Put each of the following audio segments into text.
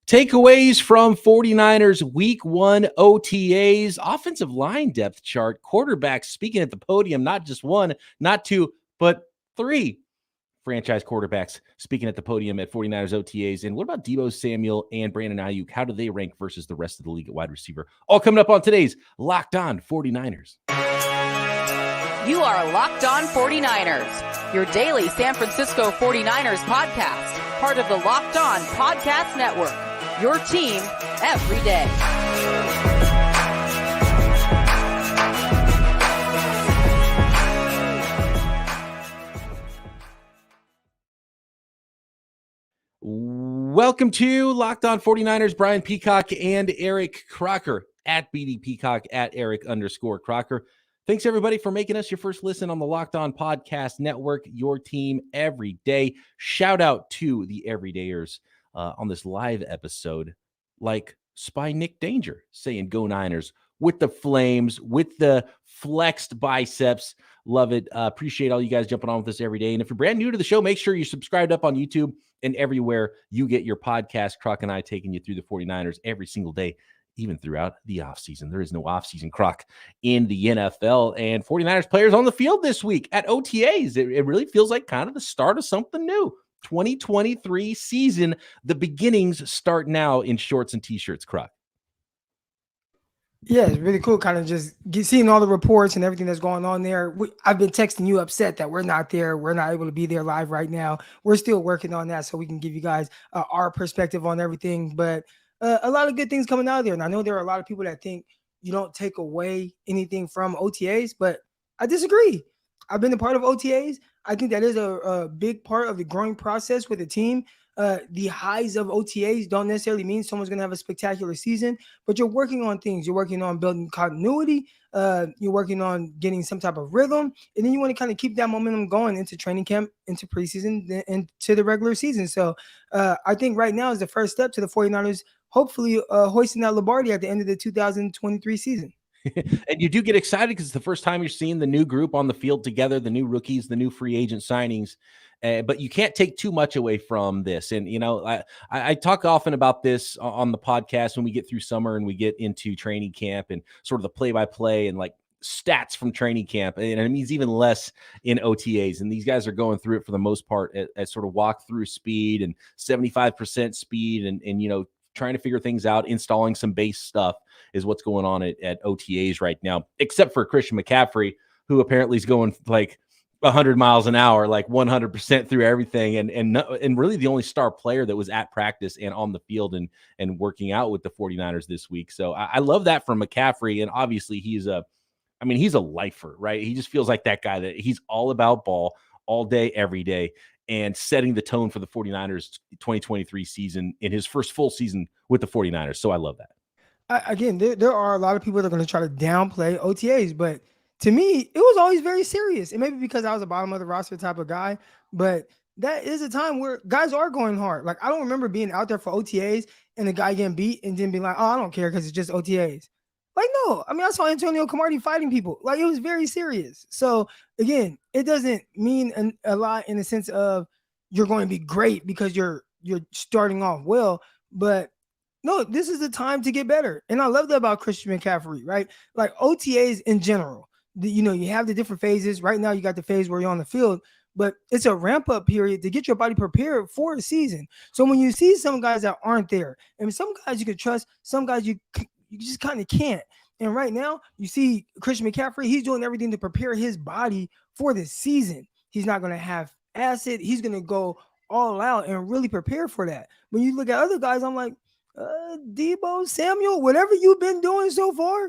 Takeaways from 49ers week 1 OTAs, offensive line depth chart, quarterbacks speaking at the podium, not just one, not two, but three franchise quarterbacks speaking at the podium at 49ers OTAs. And what about Deebo Samuel and Brandon Aiyuk? How do they rank versus the rest of the league at wide receiver? All coming up on today's Locked On 49ers. You are Locked On 49ers, your daily San Francisco 49ers podcast, part of the Locked On Podcast Network. Your team every day. Welcome to Locked On 49ers. Brian Peacock and Eric Crocker at BD Peacock at Eric_Crocker. Thanks, everybody, for making us your first listen on the Locked On Podcast Network, your team every day. Shout out to the everydayers on this live episode, like Spy Nick Danger saying go Niners with the flames, with the flexed biceps. Love it. Appreciate all you guys jumping on with us every day. And if you're brand new to the show, make sure you're subscribed up on YouTube and everywhere you get your podcast. Croc and I taking you through the 49ers every single day, even throughout the offseason. There is no offseason, Croc, in the NFL. And 49ers players on the field this week at OTAs. It really feels like kind of the start of something new. 2023 season, the beginnings start now in shorts and t-shirts, Croc. Yeah, it's really cool kind of just seeing all the reports and everything that's going on there. I've been texting you upset that we're not there. We're not able to be there live right now. We're still working on that so we can give you guys our perspective on everything. But a lot of good things coming out of there. And I know there are a lot of people that think you don't take away anything from OTAs, but I disagree. I've been a part of OTAs. I think that is a big part of the growing process with the team. The highs of OTAs don't necessarily mean someone's going to have a spectacular season, but you're working on things. You're working on building continuity. You're working on getting some type of rhythm. And then you want to kind of keep that momentum going into training camp, into preseason, and to the regular season. So I think right now is the first step to the 49ers, hopefully hoisting that Lombardi at the end of the 2023 season. And you do get excited because it's the first time you're seeing the new group on the field together, the new rookies, the new free agent signings. But you can't take too much away from this. And, you know, I talk often about this on the podcast when we get through summer and we get into training camp and sort of the play-by-play and like stats from training camp. And it means even less in OTAs. And these guys are going through it for the most part at sort of walk through speed and 75% speed and, you know, trying to figure things out, installing some base stuff is what's going on at OTAs right now, except for Christian McCaffrey, who apparently is going like 100 miles an hour, like 100% through everything. And really the only star player that was at practice and on the field and working out with the 49ers this week. So I love that from McCaffrey. And obviously he's a lifer, right? He just feels like that guy that he's all about ball all day, every day, and setting the tone for the 49ers 2023 season in his first full season with the 49ers. So I love that. Again, there are a lot of people that are going to try to downplay OTAs, but to me, it was always very serious. And maybe because I was a bottom of the roster type of guy, but that is a time where guys are going hard. Like, I don't remember being out there for OTAs and the guy getting beat and then being like, oh, I don't care because it's just OTAs. Like, no, I mean, I saw Antonio Cromartie fighting people. Like, it was very serious. So, again, it doesn't mean a lot in the sense of you're going to be great because you're starting off well. But, no, this is the time to get better. And I love that about Christian McCaffrey, right? Like, OTAs in general, you know, you have the different phases. Right now, you got the phase where you're on the field. But it's a ramp-up period to get your body prepared for a season. So, when you see some guys that aren't there, and some guys you can trust, some guys you just kind of can't. And right now, you see Christian McCaffrey, he's doing everything to prepare his body for this season. He's not going to have acid. He's going to go all out and really prepare for that. When you look at other guys, I'm like, Deebo, Samuel, whatever you've been doing so far,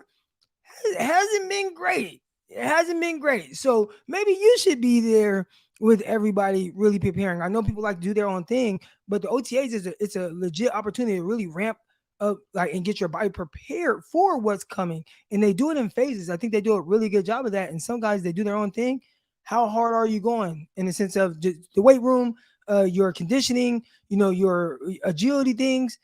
it hasn't been great. It hasn't been great. So maybe you should be there with everybody really preparing. I know people like to do their own thing, but the OTAs it's a legit opportunity to really ramp up and get your body prepared for what's coming. And they do it in phases. I think they do a really good job of that. And some guys, they do their own thing. How hard are you going in the sense of just the weight room, your conditioning, you know, your agility things,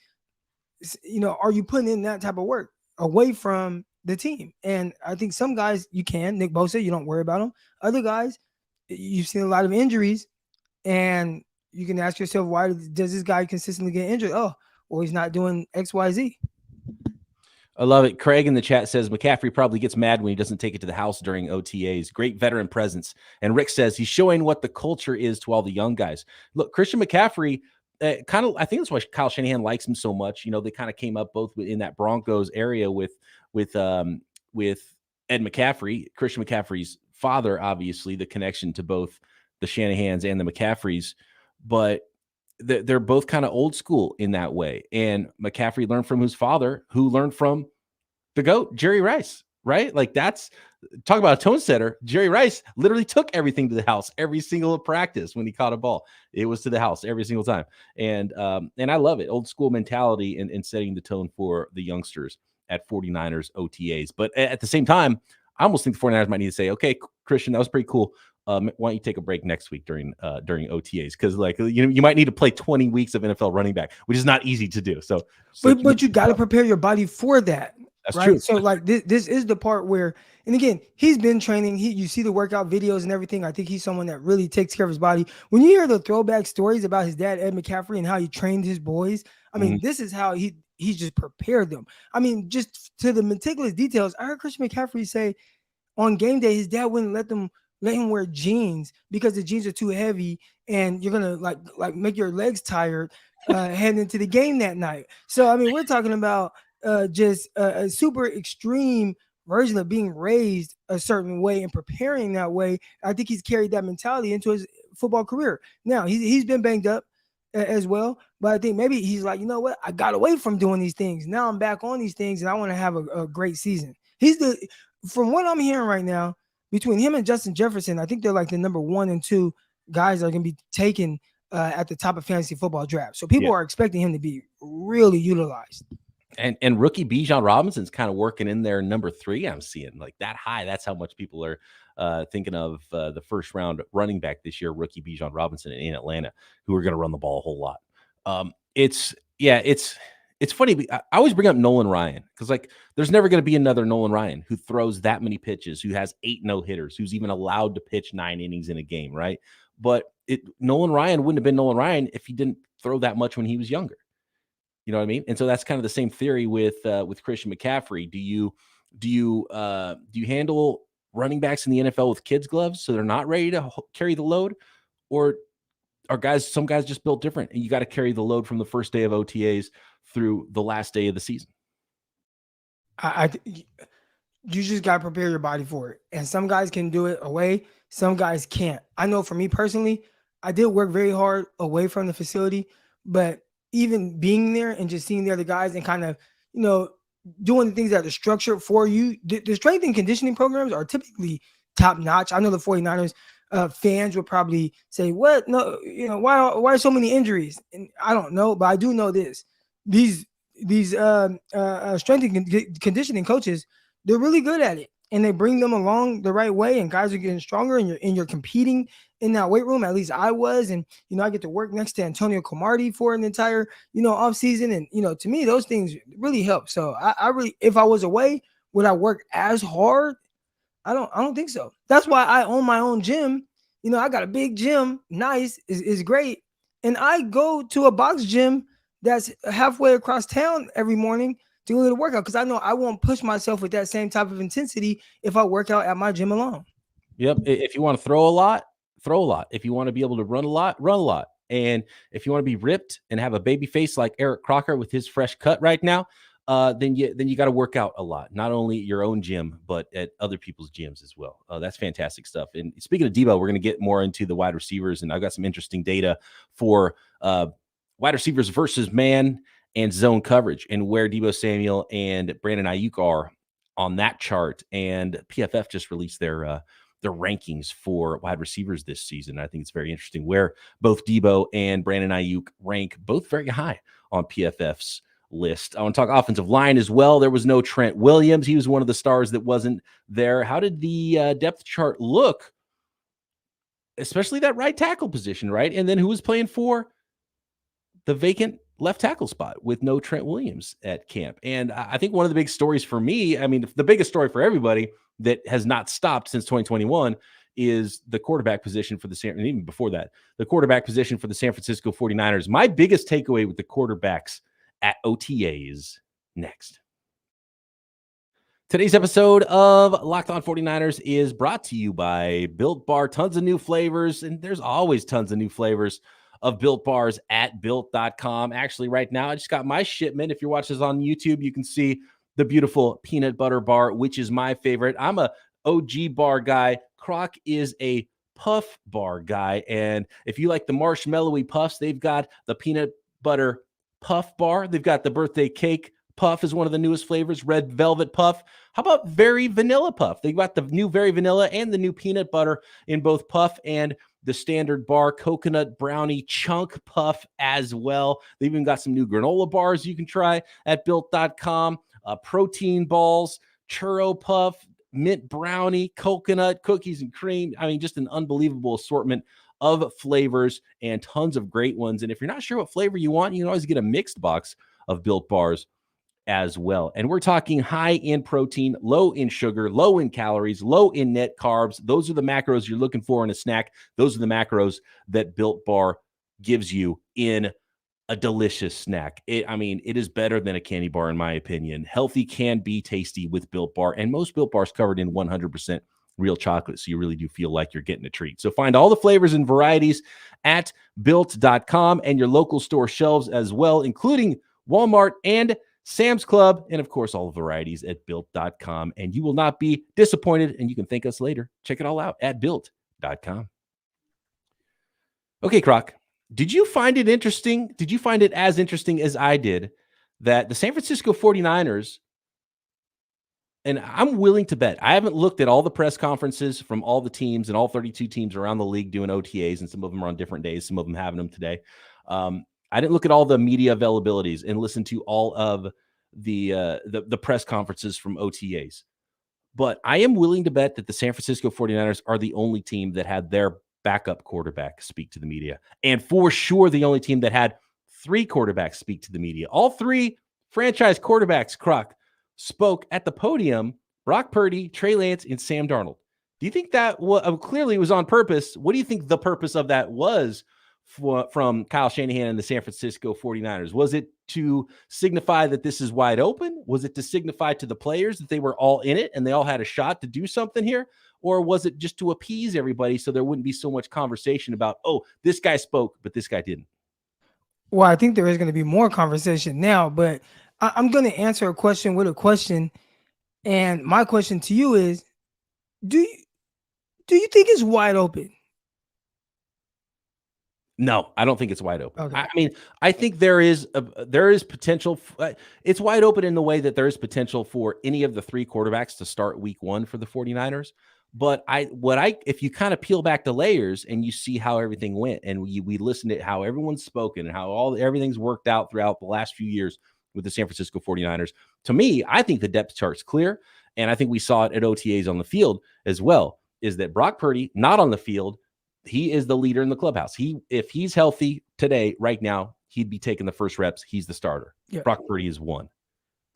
you know, are you putting in that type of work away from the team? And I think some guys you can. Nick Bosa, you don't worry about him. Other guys, you've seen a lot of injuries, and you can ask yourself, why does this guy consistently get injured? Oh, or he's not doing XYZ. I love it. Craig in the chat says McCaffrey probably gets mad when he doesn't take it to the house during OTAs. Great veteran presence. And Rick says he's showing what the culture is to all the young guys. Look, Christian McCaffrey, I think that's why Kyle Shanahan likes him so much. They kind of came up both in that Broncos area with Ed McCaffrey, Christian McCaffrey's father, obviously the connection to both the Shanahans and the McCaffreys, but they're both kind of old school in that way. And McCaffrey learned from his father, who learned from the GOAT, Jerry Rice, right? Like talk about a tone setter. Jerry Rice literally took everything to the house every single practice when he caught a ball. It was to the house every single time. And I love it. Old school mentality and setting the tone for the youngsters at 49ers OTAs. But at the same time, I almost think the 49ers might need to say, okay, Christian, that was pretty cool. Why don't you take a break next week during OTAs? Because you might need to play 20 weeks of NFL running back, which is not easy to do. But you got to prepare your body for that. That's right? true. So this is the part where, and again, he's been training. You see the workout videos and everything. I think he's someone that really takes care of his body. When you hear the throwback stories about his dad, Ed McCaffrey, and how he trained his boys, I mean, this is how he just prepared them. I mean, just to the meticulous details. I heard Christian McCaffrey say on game day, his dad wouldn't let him wear jeans because the jeans are too heavy and you're gonna like make your legs tired heading into the game that night. So I mean, we're talking about just a super extreme version of being raised a certain way and preparing that way. I think he's carried that mentality into his football career. Now he's been banged up as well, but I think maybe he's like, you know what, I got away from doing these things. Now I'm back on these things and I want to have a great season. From what I'm hearing right now, between him and Justin Jefferson, I think they're like the number 1 and 2 guys that are going to be taken at the top of fantasy football draft. So people are expecting him to be really utilized. And rookie Bijan Robinson's kind of working in there number 3. I'm seeing like that high. That's how much people are thinking of the first round running back this year, rookie Bijan Robinson in Atlanta, who are going to run the ball a whole lot. It's funny. I always bring up Nolan Ryan because like there's never going to be another Nolan Ryan who throws that many pitches, who has 8 no-hitters, who's even allowed to pitch 9 innings in a game, right? But Nolan Ryan wouldn't have been Nolan Ryan if he didn't throw that much when he was younger. You know what I mean? And so that's kind of the same theory with Christian McCaffrey. Do you handle running backs in the NFL with kids' gloves so they're not ready to carry the load, or are some guys just built different and you got to carry the load from the first day of OTAs through the last day of the season? You just got to prepare your body for it. And some guys can do it away. Some guys can't. I know for me personally, I did work very hard away from the facility, but even being there and just seeing the other guys and kind of, doing the things that are structured for you, the strength and conditioning programs are typically top notch. I know the 49ers fans would probably say, what? No, why so many injuries? And I don't know, but I do know this. These strength and conditioning coaches, they're really good at it and they bring them along the right way, and guys are getting stronger and you're competing in that weight room. At least I was. And, I get to work next to Antonio Cromartie for an entire, off season. And, to me, those things really help. So I really, if I was away, would I work as hard? I don't think so. That's why I own my own gym. I got a big gym. Nice is great. And I go to a box gym that's halfway across town every morning to go to the workout, because I know I won't push myself with that same type of intensity if I work out at my gym alone. Yep. If you want to throw a lot, throw a lot. If you want to be able to run a lot, run a lot. And if you want to be ripped and have a baby face like Eric Crocker with his fresh cut right now, then you got to work out a lot, not only at your own gym, but at other people's gyms as well. That's fantastic stuff. And speaking of Deebo, we're going to get more into the wide receivers, and I've got some interesting data for wide receivers versus man and zone coverage, and where Deebo Samuel and Brandon Aiyuk are on that chart. And PFF just released their rankings for wide receivers this season. I think it's very interesting where both Deebo and Brandon Aiyuk rank both very high on PFF's list. I want to talk offensive line as well. There was no Trent Williams. He was one of the stars that wasn't there. How did the depth chart look, especially that right tackle position, right? And then who was playing for the vacant left tackle spot with no Trent Williams at camp? And I think one of the big stories for me, I mean, the biggest story for everybody that has not stopped since 2021 is the quarterback position for and even before that, the quarterback position for the San Francisco 49ers. My biggest takeaway with the quarterbacks at OTAs next. Today's episode of Locked On 49ers is brought to you by Built Bar. Tons of new flavors, and there's always tons of new flavors of Built Bars at built.com. Actually, right now, I just got my shipment. If you're watching this on YouTube, you can see the beautiful peanut butter bar, which is my favorite. I'm a OG bar guy. Croc is a puff bar guy, and if you like the marshmallowy puffs, they've got the peanut butter puff bar. They've got the birthday cake puff is one of the newest flavors, red velvet puff. How about very vanilla puff? They've got the new very vanilla and the new peanut butter in both puff and the standard bar, coconut brownie chunk puff as well. They've even got some new granola bars you can try at built.com, protein balls, churro puff, mint brownie, coconut, cookies and cream. I mean, just an unbelievable assortment of flavors and tons of great ones. And if you're not sure what flavor you want, you can always get a mixed box of Built Bars as well. And we're talking high in protein, low in sugar, low in calories, low in net carbs. Those are the macros you're looking for in a snack. Those are the macros that Built Bar gives you in a delicious snack. It is better than a candy bar, in my opinion. Healthy can be tasty with Built Bar, and most Built Bars covered in 100% real chocolate, so you really do feel like you're getting a treat. So find all the flavors and varieties at built.com and your local store shelves as well, including Walmart and Sam's Club, and of course, all the varieties at built.com. And you will not be disappointed, and you can thank us later. Check it all out at built.com. Okay, Croc, did you find it interesting? Did you find it as interesting as I did that the San Francisco 49ers, and I'm willing to bet, I haven't looked at all the press conferences from all the teams and all 32 teams around the league doing OTAs, and some of them are on different days, some of them having them today. I didn't look at all the media availabilities and listen to all of the press conferences from OTAs. But I am willing to bet that the San Francisco 49ers are the only team that had their backup quarterback speak to the media. And for sure, the only team that had 3 quarterbacks speak to the media. All 3 franchise quarterbacks, Croc, spoke at the podium: Brock Purdy, Trey Lance, and Sam Darnold. Do you think that clearly was on purpose? What do you think the purpose of that was from Kyle Shanahan and the San Francisco 49ers? Was it to signify that this is wide open? Was it to signify to the players that they were all in it and they all had a shot to do something here? Or was it just to appease everybody so there wouldn't be so much conversation about, oh, this guy spoke, but this guy didn't? Well, I think there is going to be more conversation now, but I'm going to answer a question with a question. And my question to you is, do you think it's wide open? No, I don't think it's wide open. Okay. I think there is potential. It's wide open in the way that there is potential for any of the 3 quarterbacks to start week 1 for the 49ers. But if you kind of peel back the layers and you see how everything went, and we listened to how everyone's spoken and how everything's worked out throughout the last few years with the San Francisco 49ers, to me, I think the depth chart's clear. And I think we saw it at OTAs on the field as well, is that Brock Purdy, not on the field, he is the leader in the clubhouse. If he's healthy today, right now, he'd be taking the first reps. He's the starter. Yeah. Brock Purdy is 1.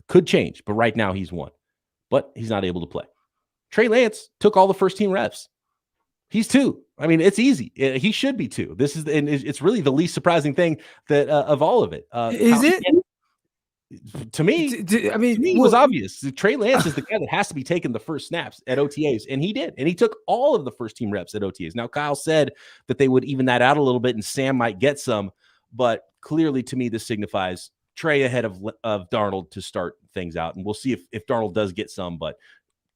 Could change, but right now he's 1. But he's not able to play. Trey Lance took all the first team reps. He's 2. It's easy. He should be 2. It's really the least surprising thing that of all of it. Is it? To me, it was obvious. Trey Lance is the guy that has to be taking the first snaps at OTAs, and he did. And he took all of the first team reps at OTAs. Now, Kyle said that they would even that out a little bit, and Sam might get some, but clearly to me, this signifies Trey ahead of Darnold to start things out. And we'll see if Darnold does get some, but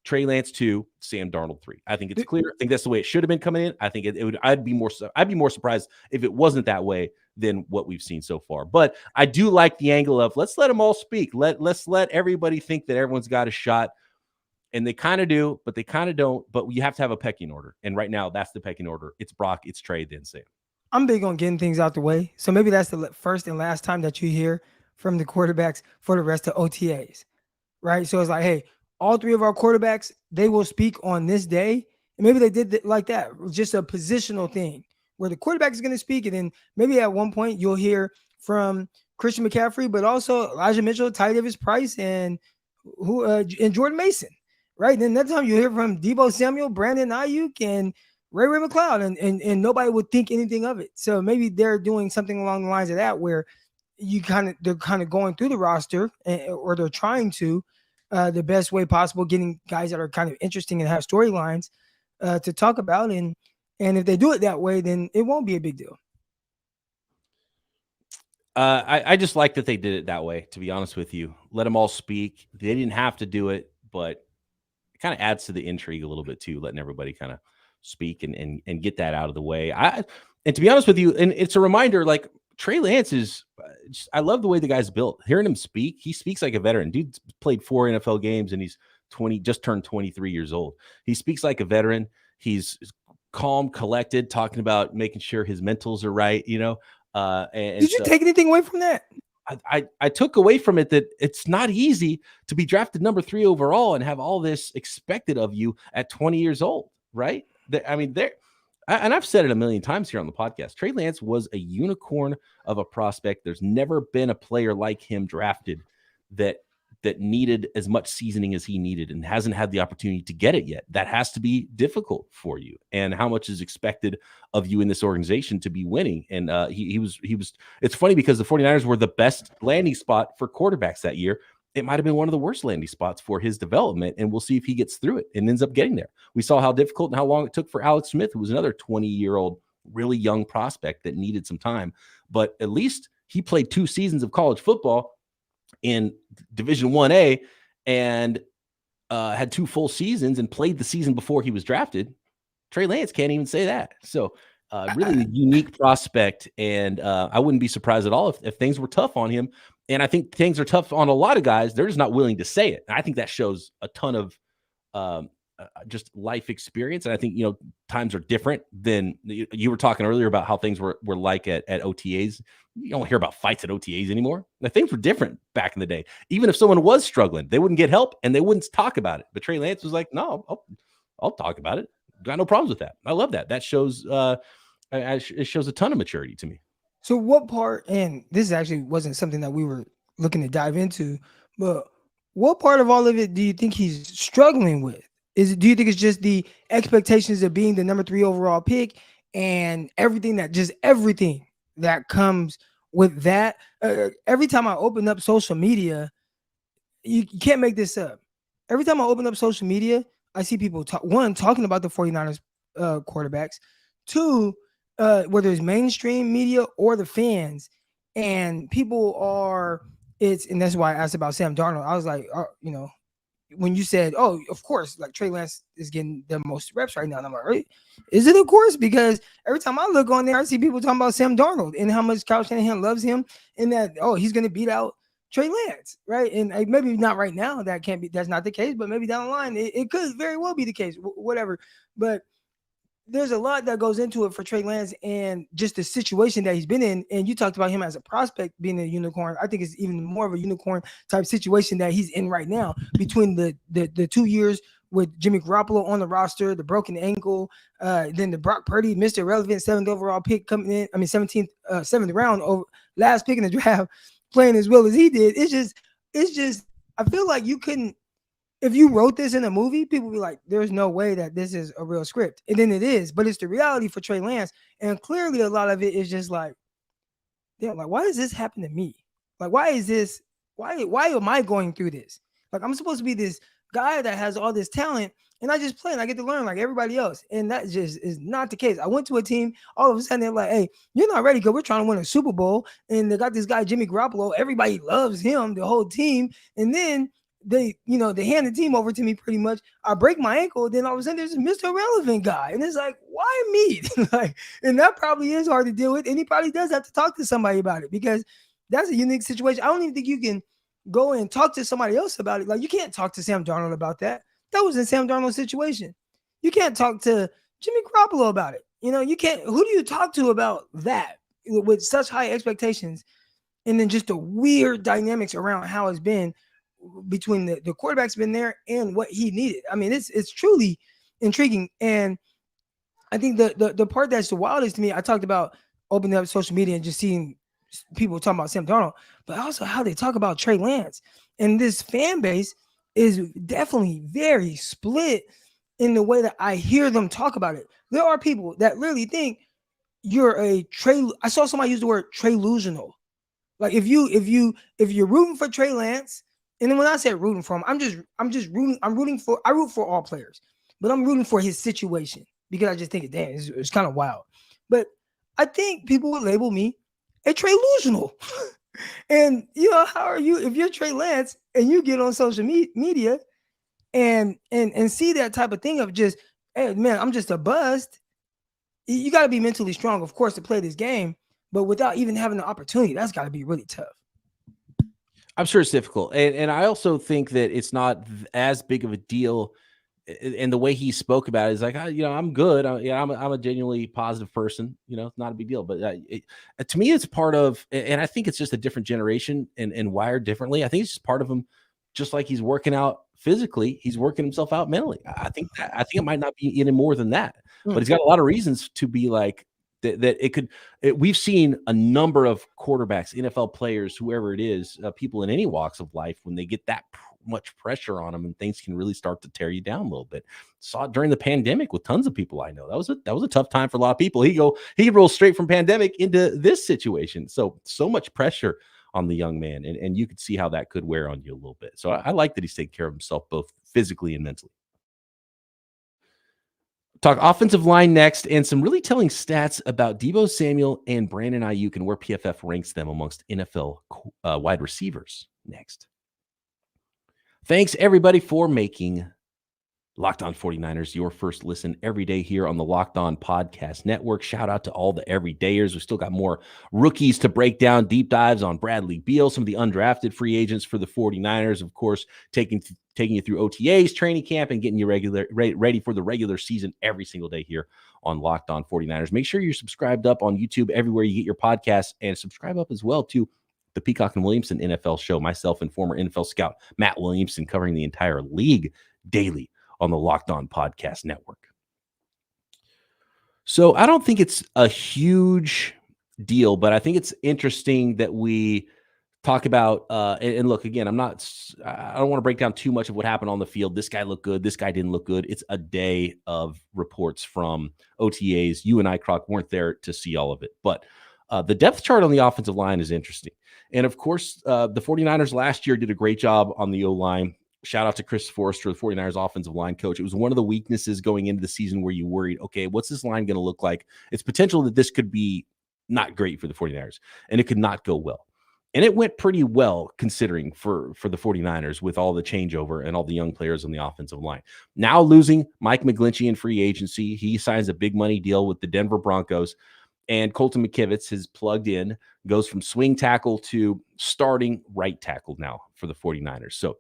Trey Lance 2, Sam Darnold 3. I think it's clear. I think that's the way it should have been coming in. I think I'd be more surprised if it wasn't that way than what we've seen so far. But I do like the angle of let's let them all speak. Let's let everybody think that everyone's got a shot. And they kind of do, but they kind of don't. But you have to have a pecking order. And right now, that's the pecking order. It's Brock, it's Trey, then Sam. I'm big on getting things out the way. So maybe that's the first and last time that you hear from the quarterbacks for the rest of OTAs, right? So it's like, hey, all 3 of our quarterbacks, they will speak on this day. And maybe they did like that, just a positional thing where the quarterback is going to speak. And then maybe at one point you'll hear from Christian McCaffrey, but also Elijah Mitchell, Ty Davis-Price, and Jordan Mason, right? And then that time you'll hear from Deebo Samuel, Brandon Aiyuk, and Ray McCloud, and nobody would think anything of it. So maybe they're doing something along the lines of that, where they're kind of going through the roster, or they're trying to the best way possible, getting guys that are kind of interesting and have storylines to talk about. And if they do it that way, then it won't be a big deal. I just like that they did it that way, to be honest with you. Let them all speak. They didn't have to do it, but it kind of adds to the intrigue a little bit too, letting everybody kind of speak and get that out of the way. And to be honest with you, and it's a reminder, like Trey Lance is, I love the way the guy's built. Hearing him speak, he speaks like a veteran. Dude played 4 NFL games and he's just turned 23 years old. He speaks like a veteran. He's calm, collected, talking about making sure his mentals are right, you know. Did you take anything away from that? I took away from it that it's not easy to be drafted number 3 overall and have all this expected of you at 20 years old, right? And I've said it a million times here on the podcast. Trey Lance was a unicorn of a prospect. There's never been a player like him drafted that needed as much seasoning as he needed and hasn't had the opportunity to get it yet. That has to be difficult for you. And how much is expected of you in this organization to be winning? And he was. It's funny because the 49ers were the best landing spot for quarterbacks that year. It might have been one of the worst landing spots for his development, and we'll see if he gets through it and ends up getting there. We saw how difficult and how long it took for Alex Smith, who was another 20-year-old, really young prospect that needed some time. But at least he played 2 seasons of college football in Division 1A and had 2 full seasons and played the season before he was drafted. Trey Lance can't even say that. So really a unique prospect, and I wouldn't be surprised at all if things were tough on him. And I think things are tough on a lot of guys. They're just not willing to say it. And I think that shows a ton of just life experience. And I think, times are different than you were talking earlier about how things were like at OTAs. You don't hear about fights at OTAs anymore. The things were different back in the day. Even if someone was struggling, they wouldn't get help and they wouldn't talk about it. But Trey Lance was like, no, I'll talk about it. Got no problems with that. I love that. That shows it shows a ton of maturity to me. So what part, and this actually wasn't something that we were looking to dive into, but what part of all of it do you think he's struggling with? Do you think it's just the expectations of being the number 3 overall pick and everything that comes with that? Every time I open up social media, you can't make this up. Every time I open up social media, I see people talking about the 49ers quarterbacks, 2, whether it's mainstream media or the fans, and people are, and that's why I asked about Sam Darnold. I was like, when you said, oh, of course, like Trey Lance is getting the most reps right now. And I'm like, right? Is it of course? Because every time I look on there, I see people talking about Sam Darnold and how much Kyle Shanahan loves him and that, he's going to beat out Trey Lance, right? And maybe not right now. That's not the case, but maybe down the line, it could very well be the case, whatever. But there's a lot that goes into it for Trey Lance and just the situation that he's been in. And you talked about him as a prospect being a unicorn. I think it's even more of a unicorn type situation that he's in right now between the 2 years with Jimmy Garoppolo on the roster, the broken ankle, then the Brock Purdy, Mr. Irrelevant 7th overall pick coming in. 7th round, last pick in the draft, playing as well as he did. It's just, I feel like you couldn't, if you wrote this in a movie, people would be like, there's no way that this is a real script. And then it is, but it's the reality for Trey Lance. And clearly a lot of it is just like, damn, like, why does this happen to me? Like, why am I going through this? Like, I'm supposed to be this guy that has all this talent and I just play and I get to learn like everybody else. And that just is not the case. I went to a team, all of a sudden they're like, hey, you're not ready because we're trying to win a Super Bowl. And they got this guy, Jimmy Garoppolo. Everybody loves him, the whole team. And then they hand the team over to me pretty much. I break my ankle. Then all of a sudden there's a Mr. Irrelevant guy. And it's like, why me? And that probably is hard to deal with. And he probably does have to talk to somebody about it because that's a unique situation. I don't even think you can go and talk to somebody else about it. Like, you can't talk to Sam Darnold about that. That was in Sam Darnold's situation. You can't talk to Jimmy Garoppolo about it. You can't. Who do you talk to about that with such high expectations? And then just the weird dynamics around how it's been between the quarterback's been there and what he needed. I mean, it's truly intriguing. And I think the part that's the wildest to me, I talked about opening up social media and just seeing people talking about Sam Darnold, but also how they talk about Trey Lance. And this fan base is definitely very split in the way that I hear them talk about it. There are people that really think you're I saw somebody use the word Trey-lusional. Like if you're rooting for Trey Lance, and then when I say rooting for him, I'm just rooting. I root for all players, but I'm rooting for his situation because I just think, damn, it's kind of wild. But I think people would label me a Trey-lusional. And how are you if you're Trey Lance and you get on social media and see that type of thing of just, hey man, I'm just a bust. You got to be mentally strong, of course, to play this game, but without even having the opportunity, that's got to be really tough. I'm sure it's difficult. And I also think that it's not as big of a deal. And the way he spoke about it is like, I'm good. I'm a genuinely positive person. It's not a big deal. But to me, it's part of, and I think it's just a different generation and wired differently. I think it's just part of him, just like he's working out physically, he's working himself out mentally. I think it might not be any more than that, but he's got a lot of reasons to be like that. We've seen a number of quarterbacks, NFL players, whoever it is, people in any walks of life, when they get that much pressure on them and things can really start to tear you down a little bit. Saw it during the pandemic with tons of people I know. That was a tough time for a lot of people. He rolls straight from pandemic into this situation. So much pressure on the young man, and you could see how that could wear on you a little bit. So I like that he's taking care of himself both physically and mentally. Talk offensive line next, and some really telling stats about Deebo Samuel and Brandon Aiyuk and where PFF ranks them amongst NFL wide receivers next. Thanks, everybody, for making Locked On 49ers your first listen every day here on the Locked On Podcast Network. Shout out to all the everydayers. We've still got more rookies to break down, deep dives on Bradley Beal, some of the undrafted free agents for the 49ers, of course, taking you through OTAs, training camp, and getting you ready for the regular season every single day here on Locked On 49ers. Make sure you're subscribed up on YouTube everywhere you get your podcasts, and subscribe up as well to the Peacock and Williamson NFL show. Myself and former NFL scout Matt Williamson covering the entire league daily on the Locked On Podcast Network. So I don't think it's a huge deal, but I think it's interesting that we talk about, and look, again, I don't want to break down too much of what happened on the field. This guy looked good. This guy didn't look good. It's a day of reports from OTAs. You and I, Croc, weren't there to see all of it, but the depth chart on the offensive line is interesting. And of course, the 49ers last year did a great job on the O-line. Shout out to Chris Forrester, the 49ers offensive line coach. It was one of the weaknesses going into the season where you worried, okay, what's this line going to look like? It's potential that this could be not great for the 49ers, and it could not go well. And it went pretty well considering for the 49ers with all the changeover and all the young players on the offensive line. Now losing Mike McGlinchey in free agency, he signs a big money deal with the Denver Broncos. And Colton McKivitz has plugged in, goes from swing tackle to starting right tackle now for the 49ers. So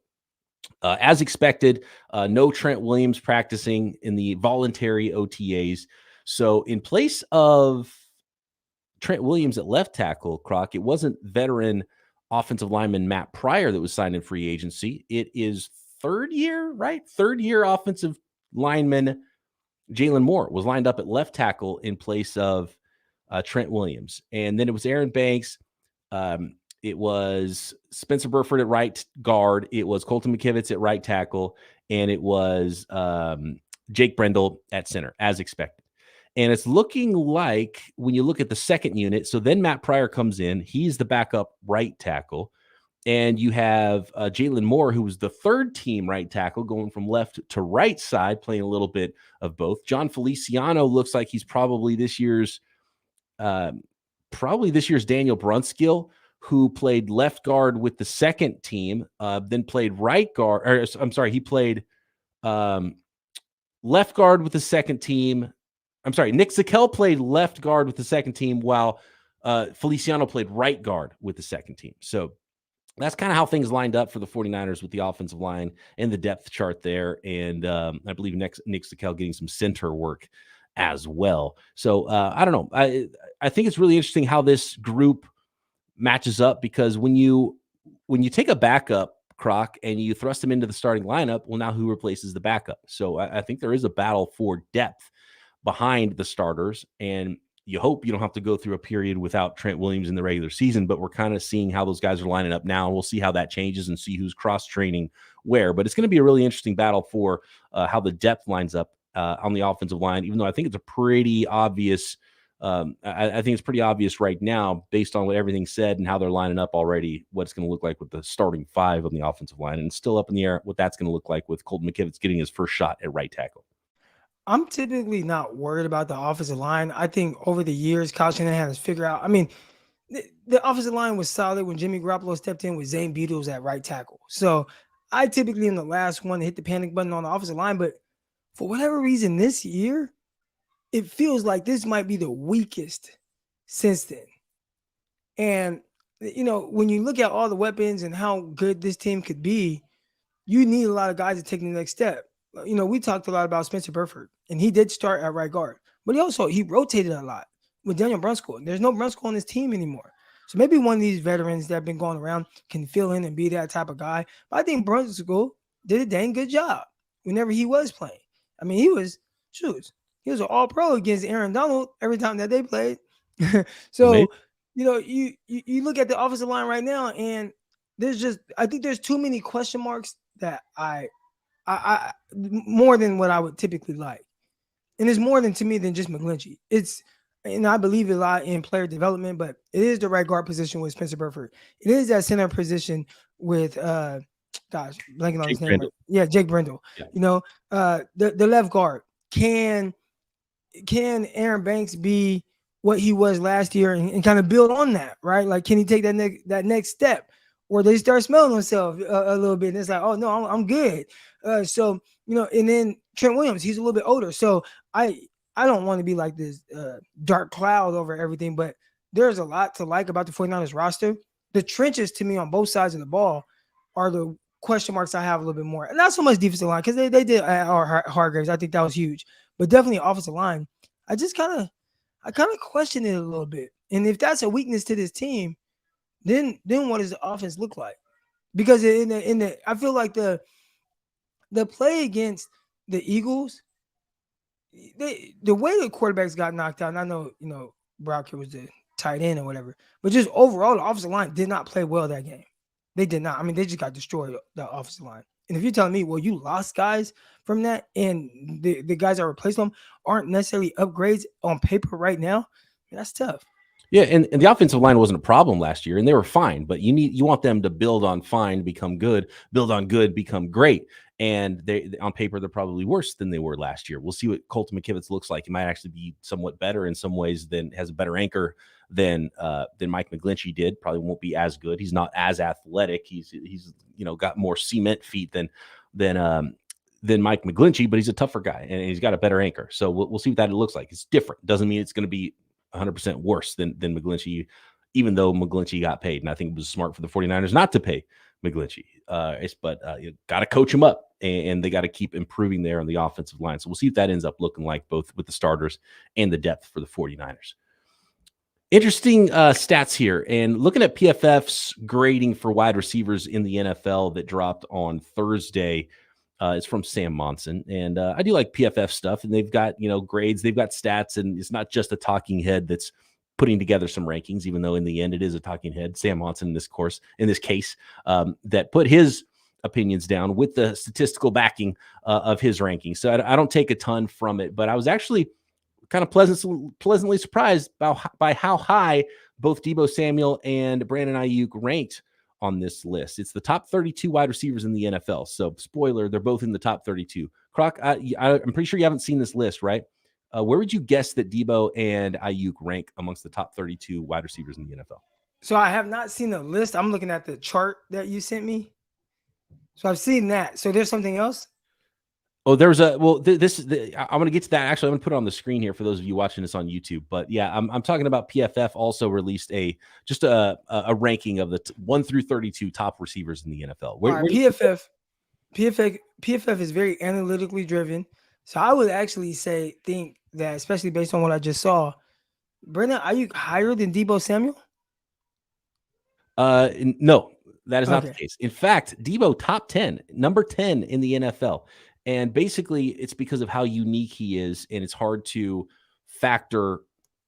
as expected, no Trent Williams practicing in the voluntary OTAs. So in place of Trent Williams at left tackle, Croc, it wasn't veteran offensive lineman Matt Pryor that was signed in free agency. It is third year offensive lineman Jalen Moore was lined up at left tackle in place of Trent Williams. And then it was Aaron Banks. It was Spencer Burford at right guard. It was Colton McKivitz at right tackle. And it was Jake Brendel at center, as expected. And it's looking like when you look at the second unit, so then Matt Pryor comes in. He's the backup right tackle. And you have Jalen Moore, who was the third team right tackle, going from left to right side, playing a little bit of both. John Feliciano looks like he's probably this year's Daniel Brunskill, who played left guard with the second team, then played right guard. Or I'm sorry, he played left guard with the second team. I'm sorry, Nick Zakel played left guard with the second team, while Feliciano played right guard with the second team. So that's kind of how things lined up for the 49ers with the offensive line and the depth chart there. And I believe Nick Zakel getting some center work as well. So I don't know. I think it's really interesting how this group matches up, because when you take a backup, Croc, and you thrust him into the starting lineup, well, now who replaces the backup? So I think there is a battle for depth behind the starters, and you hope you don't have to go through a period without Trent Williams in the regular season, but we're kind of seeing how those guys are lining up now, and we'll see how that changes and see who's cross-training where. But it's going to be a really interesting battle for how the depth lines up on the offensive line, even though I think it's a pretty obvious I think it's pretty obvious right now, based on what everything's said and how they're lining up already, what it's going to look like with the starting 5 on the offensive line. And it's still up in the air what that's going to look like with Colton McKivitz getting his first shot at right tackle. I'm typically not worried about the offensive line. I think over the years, Kyle Shanahan has figured out. I mean, the offensive line was solid when Jimmy Garoppolo stepped in with Zane Beadles at right tackle. So I typically am the last one to hit the panic button on the offensive line. But for whatever reason this year, it feels like this might be the weakest since then. And, when you look at all the weapons and how good this team could be, you need a lot of guys to take the next step. We talked a lot about Spencer Burford, and he did start at right guard, but he rotated a lot with Daniel Brunskill. There's no Brunskill on this team anymore. So maybe one of these veterans that have been going around can fill in and be that type of guy. But I think Brunskill did a dang good job whenever he was playing. I mean, he was an all-pro against Aaron Donald every time that they played. So, you look at the offensive line right now, and I think there's too many question marks that I more than what I would typically like. And it's more to me than just McGlinchey. And I believe a lot in player development, but it is the right guard position with Spencer Burford. It is that center position with blanking on his name. Yeah, Jake Brendel. Yeah. The left guard. Can Aaron Banks be what he was last year and kind of build on that, right? Like, can he take that next step? Or they start smelling themselves a little bit, and it's like, oh no, I'm good. And then Trent Williams, he's a little bit older, so I don't want to be like this dark cloud over everything, but there's a lot to like about the 49ers roster. The trenches, to me, on both sides of the ball are the question marks I have a little bit more. And not so much defensive line, because they did Hargraves. I think that was huge. But definitely offensive line. I kind of question it a little bit. And if that's a weakness to this team, then what does the offense look like? Because I feel like the play against the Eagles, the way the quarterbacks got knocked out, and I know, Brock was the tight end or whatever, but just overall, the offensive line did not play well that game. They did not. I mean, they just got destroyed, the offensive line. And if you're telling me, well, you lost guys from that, and the guys that replaced them aren't necessarily upgrades on paper right now, that's tough. Yeah, and the offensive line wasn't a problem last year, and they were fine. But you want them to build on fine, become good, build on good, become great. And they on paper, they're probably worse than they were last year. We'll see what Colton McKivitz looks like. He might actually be somewhat better in some ways, has a better anchor than Mike McGlinchey did. Probably won't be as good. He's not as athletic. He's got more cement feet than Mike McGlinchey, but he's a tougher guy and he's got a better anchor. So we'll see what that looks like. It's different. Doesn't mean it's going to be 100% worse than McGlinchey, even though McGlinchey got paid. And I think it was smart for the 49ers not to pay McGlinchey. But you got to coach him up, and they got to keep improving there on the offensive line. So we'll see if that ends up looking like, both with the starters and the depth for the 49ers. Interesting stats here. And looking at PFF's grading for wide receivers in the NFL that dropped on Thursday, it's from Sam Monson. And I do like PFF stuff, and they've got, grades, they've got stats, and it's not just a talking head that's putting together some rankings, even though in the end it is a talking head, Sam Monson in this case, that put his opinions down with the statistical backing of his rankings. So I don't take a ton from it, but I was actually kind of pleasantly surprised by how high both Deebo Samuel and Brandon Aiyuk ranked on this list. It's the top 32 wide receivers in the NFL. So spoiler, they're both in the top 32. Croc, I'm pretty sure you haven't seen this list, right? Where would you guess that Deebo and Aiyuk rank amongst the top 32 wide receivers in the NFL? So I have not seen the list. I'm looking at the chart that you sent me. So I've seen that. So there's something else? Oh, there's I'm going to get to that. Actually, I'm going to put it on the screen here for those of you watching this on YouTube. But yeah, I'm talking about PFF also released a ranking of the 1 through 32 top receivers in the NFL. PFF is very analytically driven. So I would actually think that, especially based on what I just saw, Brandon Aiyuk higher than Deebo Samuel? No, that is not the case. In fact, Deebo top 10, number 10 in the NFL. And basically, it's because of how unique he is, and it's hard to factor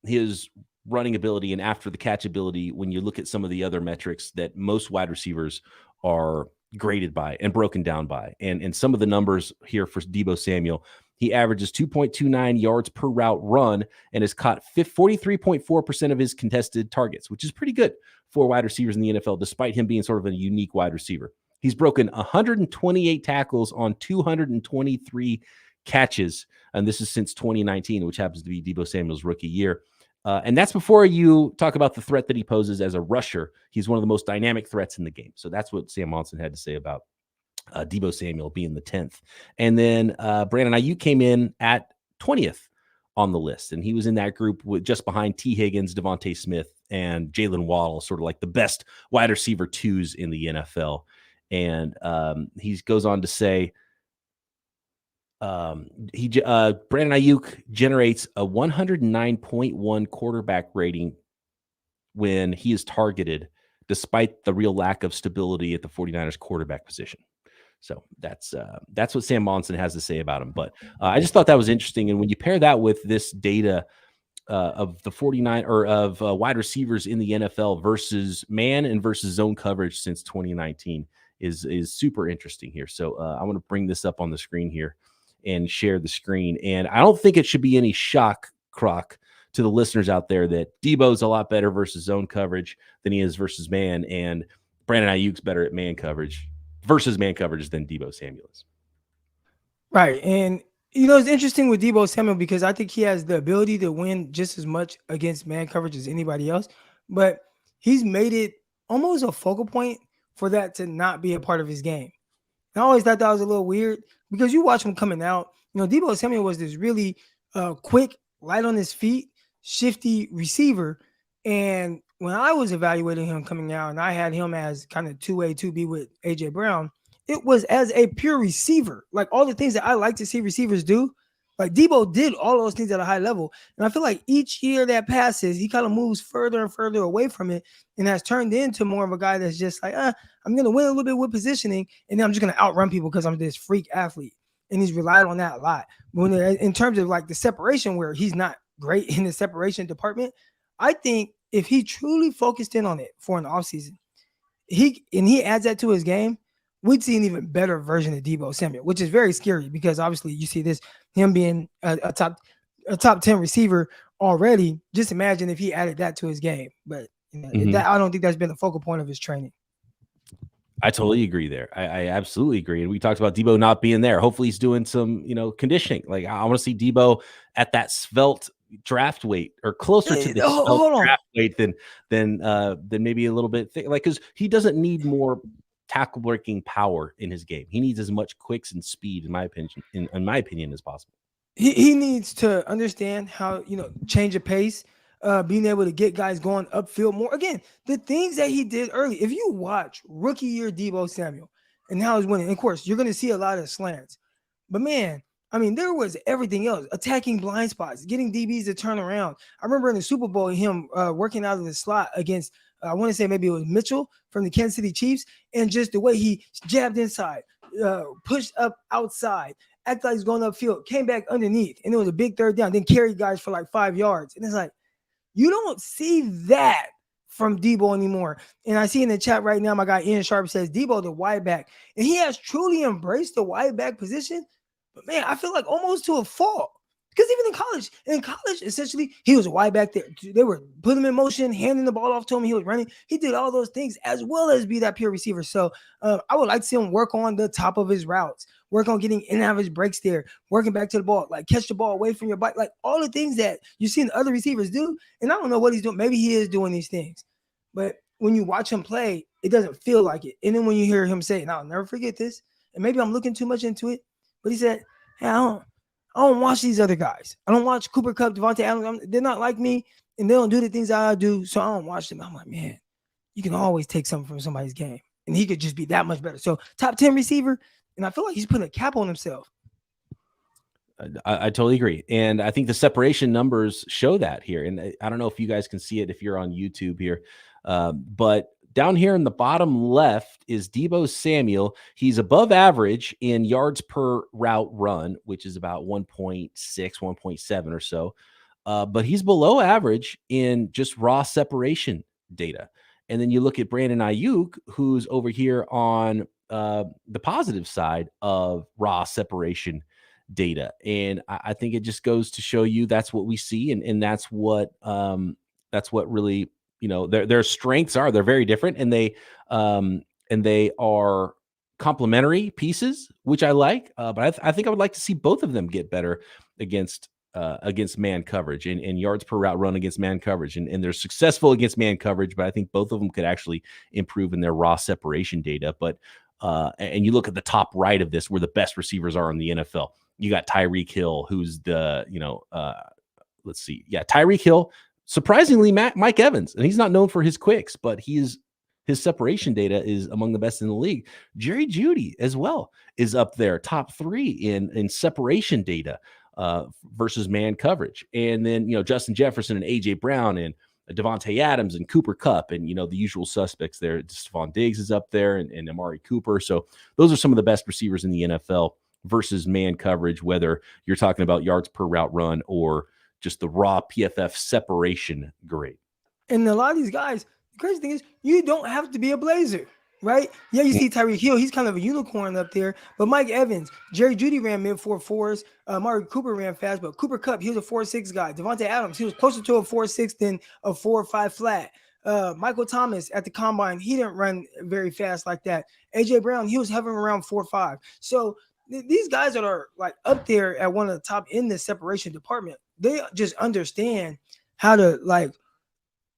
his running ability and after the catch ability when you look at some of the other metrics that most wide receivers are graded by and broken down by. And some of the numbers here for Deebo Samuel, He averages 2.29 yards per route run and has caught 43.4% of his contested targets, which is pretty good for wide receivers in the NFL, despite him being sort of a unique wide receiver. He's broken 128 tackles on 223 catches, and this is since 2019, which happens to be Deebo Samuel's rookie year. And that's before you talk about the threat that he poses as a rusher. He's one of the most dynamic threats in the game. So that's what Sam Monson had to say about Deebo Samuel being the 10th. And then Brandon Aiyuk came in at 20th on the list, and he was in that group with just behind T. Higgins, Devontae Smith, and Jalen Waddle, sort of like the best wide receiver twos in the NFL. And he goes on to say, Brandon Aiyuk generates a 109.1 quarterback rating when he is targeted, despite the real lack of stability at the 49ers quarterback position. So that's what Sam Monson has to say about him. But I just thought that was interesting. And when you pair that with this data of the 49 or of wide receivers in the NFL versus man and versus zone coverage since 2019 is super interesting here. So I want to bring this up on the screen here and share the screen. And I don't think it should be any shock, Croc, to the listeners out there that Deebo's a lot better versus zone coverage than he is versus man, and Brandon Aiyuk's better at man coverage versus man coverage than Deebo Samuel is. Right. And, it's interesting with Deebo Samuel because I think he has the ability to win just as much against man coverage as anybody else, but he's made it almost a focal point for that to not be a part of his game. And I always thought that was a little weird because you watch him coming out. Deebo Samuel was this really quick, light on his feet, shifty receiver. And when I was evaluating him coming out and I had him as kind of 2A, 2B with A.J. Brown, it was as a pure receiver. Like all the things that I like to see receivers do, like Deebo did all those things at a high level. And I feel like each year that passes, he kind of moves further and further away from it and has turned into more of a guy that's just like, I'm going to win a little bit with positioning, and then I'm just going to outrun people because I'm this freak athlete. And he's relied on that a lot. When in terms of like the separation, where he's not great in the separation department, I think if he truly focused in on it for an offseason, he adds that to his game, we'd see an even better version of Deebo Samuel, which is very scary because obviously you see him being a top 10 receiver already. Just imagine if he added that to his game. But I don't think that's been the focal point of his training. I totally agree there. I absolutely agree. And we talked about Deebo not being there. Hopefully he's doing some, conditioning. Like I want to see Deebo at that svelte draft weight or closer to the draft weight than maybe a little bit thick. Like, because he doesn't need more tackle breaking power in his game. He needs as much quicks and speed, in my opinion, as possible. He needs to understand how, change of pace, being able to get guys going upfield more. Again, the things that he did early. If you watch rookie year Deebo Samuel and how he's winning, of course, you're going to see a lot of slants. But man, I mean, there was everything else. Attacking blind spots, getting DBs to turn around. I remember in the Super Bowl, him working out of the slot against, I want to say maybe it was Mitchell from the Kansas City Chiefs, and just the way he jabbed inside, pushed up outside, acted like he's going upfield, came back underneath, and it was a big third down, then carried guys for like 5 yards. And it's like, you don't see that from Deebo anymore. And I see in the chat right now, my guy Ian Sharp says Deebo the wide back, and he has truly embraced the wide back position. But man, I feel like almost to a fault. Because even in college, essentially, he was a wide back there. They were putting him in motion, handing the ball off to him. He was running. He did all those things as well as be that pure receiver. So I would like to see him work on the top of his routes, work on getting in and out of his breaks there, working back to the ball, like catch the ball away from your bike, like all the things that you've seen other receivers do. And I don't know what he's doing. Maybe he is doing these things. But when you watch him play, it doesn't feel like it. And then when you hear him say, and I'll never forget this, and maybe I'm looking too much into it, but he said, hey, I don't watch these other guys. I don't watch Cooper Kupp, Devontae Adams. They're not like me, and they don't do the things I do, so I don't watch them. I'm like, man, you can always take something from somebody's game, and he could just be that much better. So top 10 receiver, and I feel like he's putting a cap on himself. I totally agree, and I think the separation numbers show that here. And I don't know if you guys can see it if you're on YouTube here, but down here in the bottom left is Deebo Samuel. He's above average in yards per route run, which is about 1.6, 1.7 or so. But he's below average in just raw separation data. And then you look at Brandon Aiyuk, who's over here on the positive side of raw separation data. And I think it just goes to show you that's what we see. And that's what really, their strengths are. They're very different, and they are complementary pieces, which I like. But I think I would like to see both of them get better against man coverage and yards per route run against man coverage. And they're successful against man coverage, but I think both of them could actually improve in their raw separation data. But and you look at the top right of this, where the best receivers are in the NFL. You got Tyreek Hill, who's let's see. Yeah, Tyreek Hill. Surprisingly, Mike Evans, and he's not known for his quicks, but his separation data is among the best in the league. Jerry Jeudy as well is up there, top 3 in separation data versus man coverage. And then, Justin Jefferson and AJ Brown and Devontae Adams and Cooper Kupp and, the usual suspects there. Stephon Diggs is up there and Amari Cooper. So those are some of the best receivers in the NFL versus man coverage, whether you're talking about yards per route run or just the raw PFF separation grade. And a lot of these guys, the crazy thing is, you don't have to be a Blazer, right? Yeah, you see Tyreek Hill, he's kind of a unicorn up there. But Mike Evans, Jerry Jeudy ran mid 4.4s. Amari Cooper ran fast, but Cooper Kupp, he was a 4.6 guy. Devontae Adams, he was closer to a 4.6 than a 4.5 flat. Michael Thomas at the combine, he didn't run very fast like that. AJ Brown, he was hovering around 4.5. So these guys that are like up there at one of the top in the separation department, they just understand how to like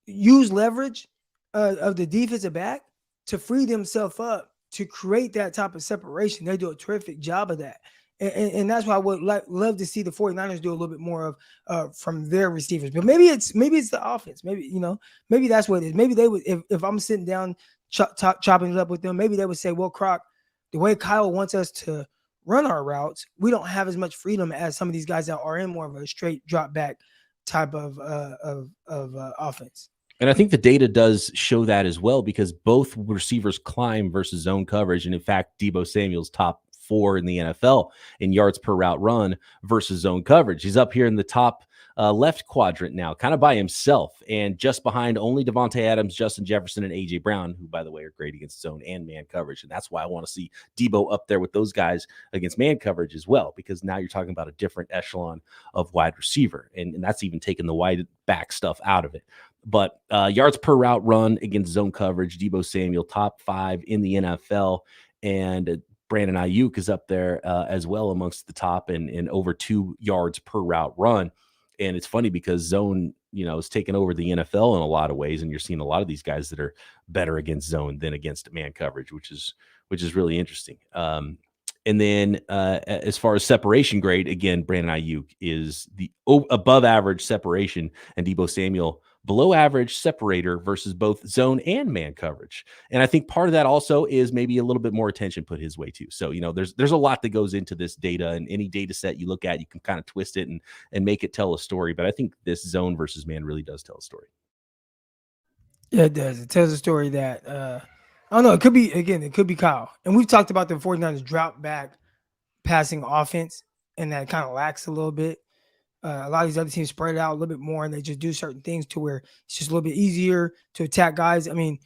use leverage of the defensive back to free themselves up to create that type of separation. They do a terrific job of that. And that's why I would love to see the 49ers do a little bit more of from their receivers. But maybe it's the offense. Maybe that's what it is. Maybe they would, if I'm sitting down chopping it up with them, maybe they would say, well, Croc, the way Kyle wants us to run our routes, we don't have as much freedom as some of these guys that are in more of a straight drop back type of offense. And I think the data does show that as well, because both receivers climb versus zone coverage. And in fact, Deebo Samuel's top 4 in the NFL in yards per route run versus zone coverage. He's up here in the top left quadrant now, kind of by himself, and just behind only Devontae Adams, Justin Jefferson, and AJ Brown, who, by the way, are great against zone and man coverage. And that's why I want to see Deebo up there with those guys against man coverage as well, because now you're talking about a different echelon of wide receiver, and that's even taking the wide back stuff out of it. But yards per route run against zone coverage, Deebo Samuel, top 5 in the NFL, and Brandon Aiyuk is up there as well amongst the top and over 2 yards per route run. And it's funny because zone, is taking over the NFL in a lot of ways, and you're seeing a lot of these guys that are better against zone than against man coverage, which is really interesting. And then as far as separation grade, again, Brandon Aiyuk is the above average separation, and Deebo Samuel below average separator versus both zone and man coverage. And I think part of that also is maybe a little bit more attention put his way too. So, there's a lot that goes into this data, and any data set you look at, you can kind of twist it and make it tell a story. But I think this zone versus man really does tell a story. Yeah, it does. It tells a story that, I don't know, it could be Kyle. And we've talked about the 49ers drop back passing offense, and that kind of lacks a little bit. A lot of these other teams spread it out a little bit more, and they just do certain things to where it's just a little bit easier to attack guys. I mean,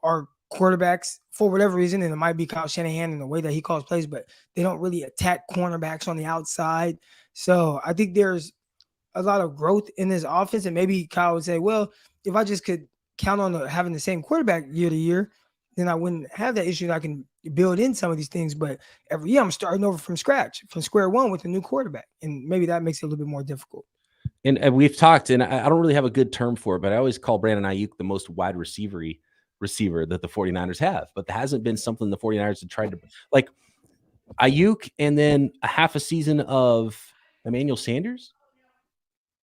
our quarterbacks, for whatever reason, and it might be Kyle Shanahan and the way that he calls plays, but they don't really attack cornerbacks on the outside. So I think there's a lot of growth in this offense, and maybe Kyle would say, well, if I just could count on having the same quarterback year to year, then I wouldn't have that issue. I can build in some of these things, but every year I'm starting over from scratch, from square one with a new quarterback. And maybe that makes it a little bit more difficult. And we've talked, and I don't really have a good term for it, but I always call Brandon Aiyuk the most wide receiver that the 49ers have. But there hasn't been something the 49ers have tried to, like Aiyuk and then a half a season of Emmanuel Sanders.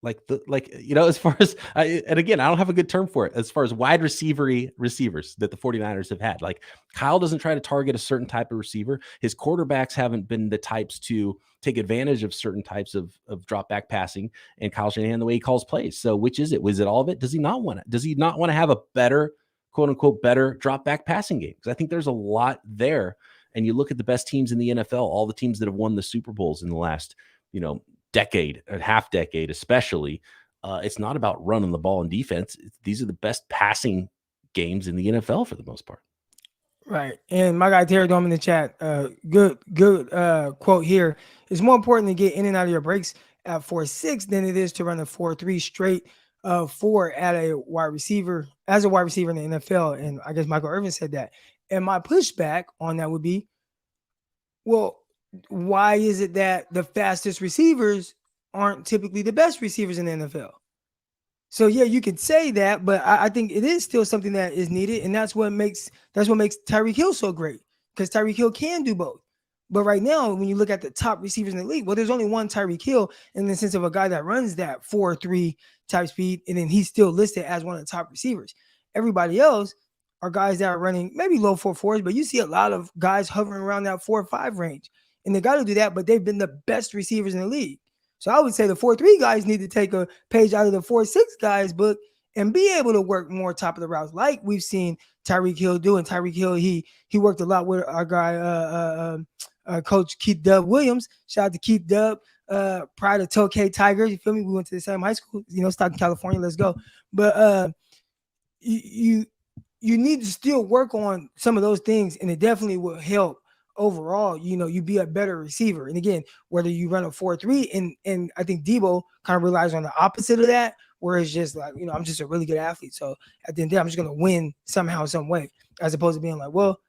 As far as, and again, I don't have a good term for it, as far as wide receivers that the 49ers have had. Like, Kyle doesn't try to target a certain type of receiver. His quarterbacks haven't been the types to take advantage of certain types of drop back passing, and Kyle Shanahan, the way he calls plays. So which is it? Was it all of it? Does he not want to have a better, quote unquote, better drop back passing game? Because I think there's a lot there. And you look at the best teams in the NFL, all the teams that have won the Super Bowls in the last, decade, a half decade, especially, it's not about running the ball in defense. These are the best passing games in the NFL for the most part. Right. And my guy Terry Dome in the chat, good quote here. It's more important to get in and out of your breaks at 4.6 than it is to run a 4.3 straight 4 at a wide receiver as a wide receiver in the NFL. And I guess Michael Irvin said that. And my pushback on that would be, well, why is it that the fastest receivers aren't typically the best receivers in the NFL? So yeah, you could say that, but I think it is still something that is needed, and that's what makes Tyreek Hill so great, because Tyreek Hill can do both. But right now, when you look at the top receivers in the league, well, there's only one Tyreek Hill in the sense of a guy that runs that 4.3 type speed, and then he's still listed as one of the top receivers. Everybody else are guys that are running maybe low 4.4s, but you see a lot of guys hovering around that 4.5 range, and they got to do that. But they've been the best receivers in the league. So I would say the 4.3 guys need to take a page out of the 4.6 guys book and be able to work more top of the routes, like we've seen Tyreek Hill do. And Tyreek Hill, he worked a lot with our guy, Coach Keith Dub Williams. Shout out to Keith Dub. Prior to Tokay Tigers, you feel me? We went to the same high school, Stockton, California. Let's go. But you need to still work on some of those things, and it definitely will help. Overall, you be a better receiver. And again, whether you run a 4.3, and I think Deebo kind of relies on the opposite of that, where it's just like, I'm just a really good athlete. So at the end of the day, I'm just going to win somehow, some way, as opposed to being like, well,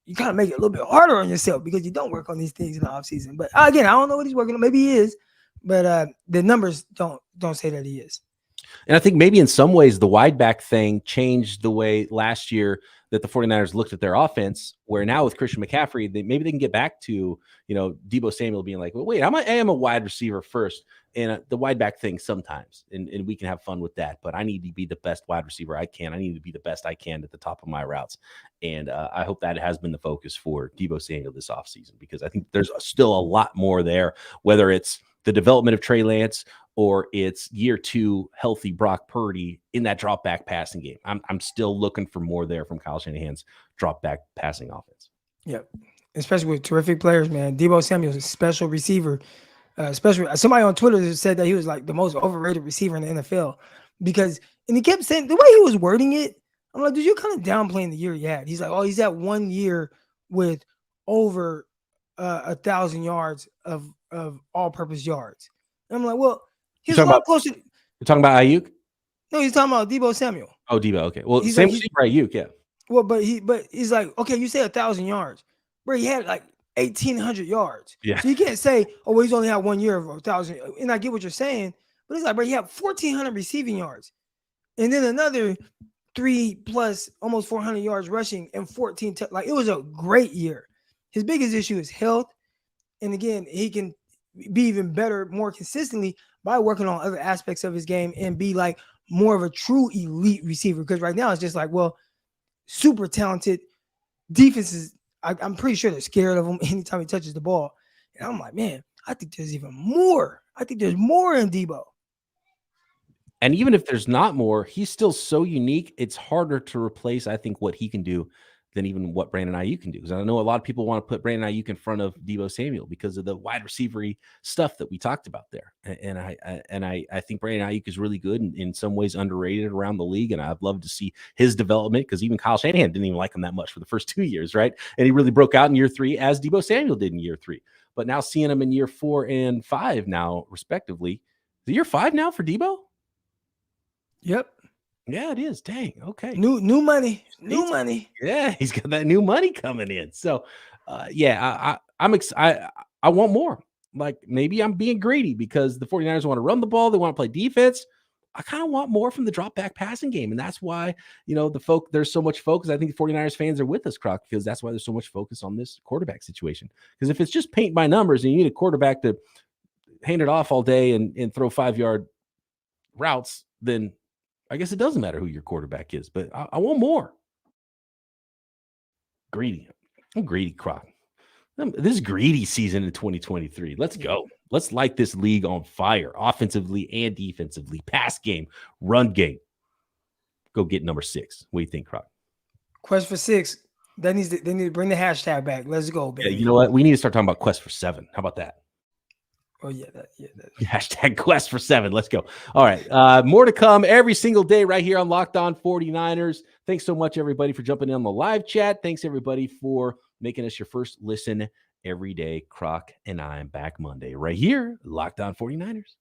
you kind of make it a little bit harder on yourself because you don't work on these things in the offseason. But again, I don't know what he's working on. Maybe he is, but the numbers don't say that he is. And I think maybe in some ways the wide back thing changed the way last year that the 49ers looked at their offense, where now with Christian McCaffrey, maybe they can get back to, Deebo Samuel being like, well, wait, I am a wide receiver first. And the wide back thing sometimes, and we can have fun with that, but I need to be the best wide receiver I can. I need to be the best I can at the top of my routes. And I hope that has been the focus for Deebo Samuel this offseason, because I think there's still a lot more there, whether it's the development of Trey Lance or it's year 2 healthy Brock Purdy in that drop back passing game. I'm still looking for more there from Kyle Shanahan's drop back passing offense. Yep. Especially with terrific players, man. Deebo Samuel is a special receiver. Especially somebody on Twitter said that he was like the most overrated receiver in the NFL, because, and he kept saying the way he was wording it, I'm like, dude, you're kind of downplaying the year he had. He's like, oh, he's at 1 year with over 1,000 yards of all-purpose yards. And I'm like, well, he's a lot closer. You're talking about Aiyuk? No, he's talking about Deebo Samuel. Oh, Deebo. Okay. Well, he's same receiver Aiyuk, yeah. Well, but he's like, okay, you say 1,000 yards, bro. He had like 1,800 yards. Yeah. So you can't say, oh, well, he's only had 1 year of 1,000. And I get what you're saying, but it's like, bro, he had 1,400 receiving yards, and then another 3+ almost 400 yards rushing and 14. Like, it was a great year. His biggest issue is health, and again, he can be even better, more consistently by working on other aspects of his game and be like more of a true elite receiver. Because right now it's just like, well, super talented defenses. I'm pretty sure they're scared of him anytime he touches the ball. And I'm like, man, I think there's even more. I think there's more in Deebo. And even if there's not more, he's still so unique. It's harder to replace, I think, what he can do than even what Brandon Aiyuk can do. Because I know a lot of people want to put Brandon Aiyuk in front of Deebo Samuel because of the wide receiver-y stuff that we talked about there. And I think Brandon Aiyuk is really good and in some ways underrated around the league. And I'd love to see his development, because even Kyle Shanahan didn't even like him that much for the first 2 years, right? And he really broke out in year 3, as Deebo Samuel did in year 3. But now seeing him in year 4 and 5 now, respectively. Is it year 5 now for Deebo? Yep. Yeah, it is. Dang. Okay. New money. New money. Yeah, he's got that new money coming in. So, I'm excited. I want more. Like, maybe I'm being greedy because the 49ers want to run the ball. They want to play defense. I kind of want more from the drop back passing game. And that's why, there's so much focus. I think the 49ers fans are with us, Croc, because that's why there's so much focus on this quarterback situation. Because if it's just paint by numbers and you need a quarterback to hand it off all day and throw 5-yard routes, then I guess it doesn't matter who your quarterback is, but I want more. Greedy. I'm greedy, Croc. This is greedy season in 2023. Let's go. Let's light this league on fire, offensively and defensively. Pass game, run game. Go get number 6. What do you think, Croc? Quest for 6. They need to bring the hashtag back. Let's go, baby. Yeah, you know what? We need to start talking about Quest for 7. How about that? Oh yeah, Hashtag quest for 7. Let's go. All right. More to come every single day right here on Locked On 49ers. Thanks so much, everybody, for jumping in on the live chat. Thanks, everybody, for making us your first listen every day. Croc and I am back Monday right here, Locked On 49ers.